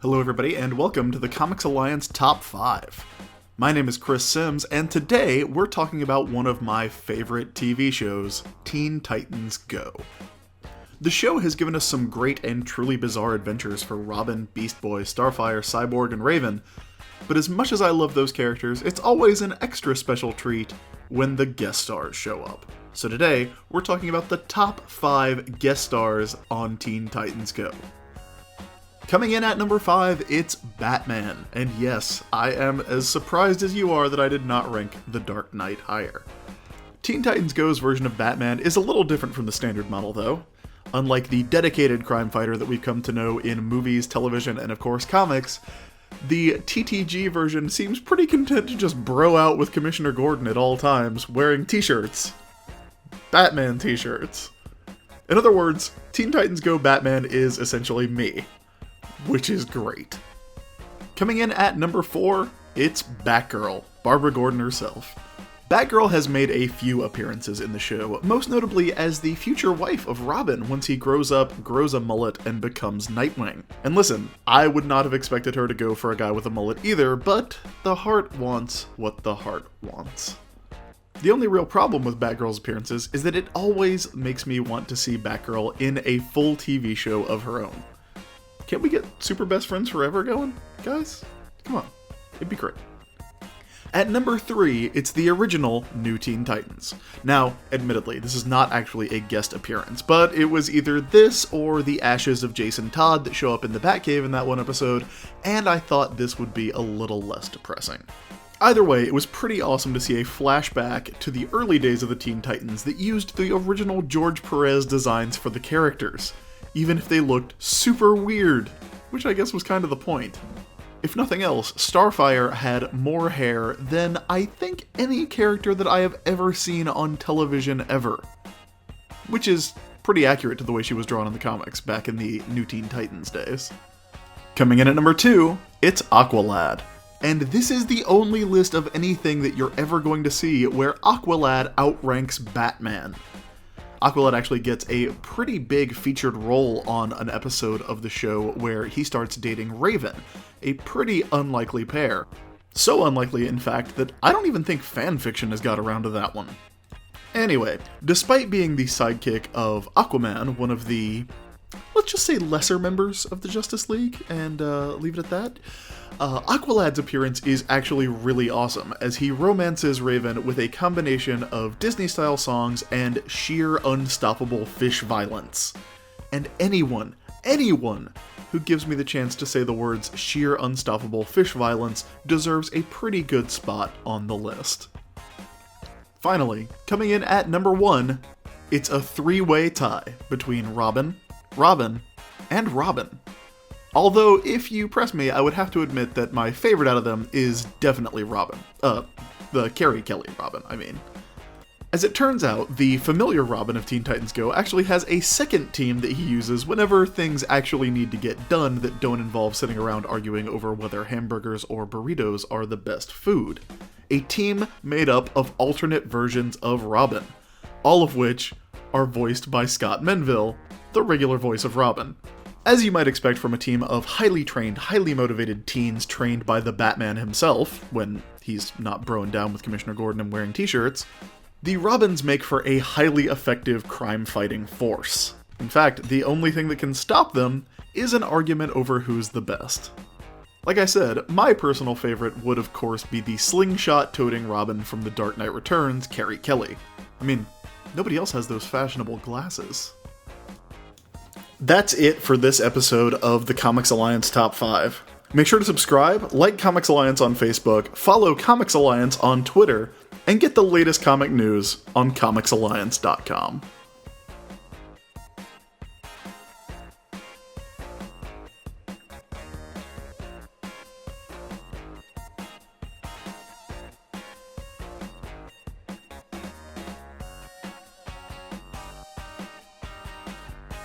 Hello everybody, and welcome to the Comics Alliance Top 5. My name is Chris Sims, and today we're talking about one of my favorite TV shows, Teen Titans Go! The show has given us some great and truly bizarre adventures for Robin, Beast Boy, Starfire, Cyborg, and Raven, but as much as I love those characters, it's always an extra special treat when the guest stars show up. So today, we're talking about the top 5 guest stars on Teen Titans Go! Coming in at number 5, it's Batman, and yes, I am as surprised as you are that I did not rank The Dark Knight higher. Teen Titans Go's version of Batman is a little different from the standard model, though. Unlike the dedicated crime fighter that we've come to know in movies, television, and of course comics, the TTG version seems pretty content to just bro out with Commissioner Gordon at all times, wearing t-shirts. Batman t-shirts. In other words, Teen Titans Go! Batman is essentially me. Which is great. Coming in at number 4, it's Batgirl, Barbara Gordon herself. Batgirl has made a few appearances in the show, most notably as the future wife of Robin once he grows up, grows a mullet, and becomes Nightwing. And listen, I would not have expected her to go for a guy with a mullet either, but the heart wants what the heart wants. The only real problem with Batgirl's appearances is that it always makes me want to see Batgirl in a full TV show of her own. Can't we get Super Best Friends Forever going, guys? Come on, it'd be great. At number 3, it's the original New Teen Titans. Now, admittedly, this is not actually a guest appearance, but it was either this or the ashes of Jason Todd that show up in the Batcave in that one episode, and I thought this would be a little less depressing. Either way, it was pretty awesome to see a flashback to the early days of the Teen Titans that used the original George Perez designs for the characters, even if they looked super weird, which I guess was kind of the point. If nothing else, Starfire had more hair than I think any character that I have ever seen on television ever. Which is pretty accurate to the way she was drawn in the comics back in the New Teen Titans days. Coming in at number 2, it's Aqualad. And this is the only list of anything that you're ever going to see where Aqualad outranks Batman. Aqualad actually gets a pretty big featured role on an episode of the show where he starts dating Raven, a pretty unlikely pair. So unlikely, in fact, that I don't even think fanfiction has got around to that one. Anyway, despite being the sidekick of Aquaman, one of the, let's just say, lesser members of the Justice League, and leave it at that, Aqualad's appearance is actually really awesome, as he romances Raven with a combination of Disney-style songs and sheer unstoppable fish violence. And anyone who gives me the chance to say the words sheer unstoppable fish violence deserves a pretty good spot on the list. Finally, coming in at number 1, it's a 3-way tie between Robin, and Robin. Although, if you press me, I would have to admit that my favorite out of them is definitely Robin. The Carrie Kelly Robin, I mean. As it turns out, the familiar Robin of Teen Titans Go! Actually has a second team that he uses whenever things actually need to get done that don't involve sitting around arguing over whether hamburgers or burritos are the best food. A team made up of alternate versions of Robin, all of which are voiced by Scott Menville, the regular voice of Robin. As you might expect from a team of highly trained, highly motivated teens trained by the Batman himself, when he's not broing down with Commissioner Gordon and wearing t-shirts, the Robins make for a highly effective crime-fighting force. In fact, the only thing that can stop them is an argument over who's the best. Like I said, my personal favorite would of course be the slingshot-toting Robin from The Dark Knight Returns, Carrie Kelly. I mean, nobody else has those fashionable glasses. That's it for this episode of the Comics Alliance Top 5. Make sure to subscribe, like Comics Alliance on Facebook, follow Comics Alliance on Twitter, and get the latest comic news on comicsalliance.com.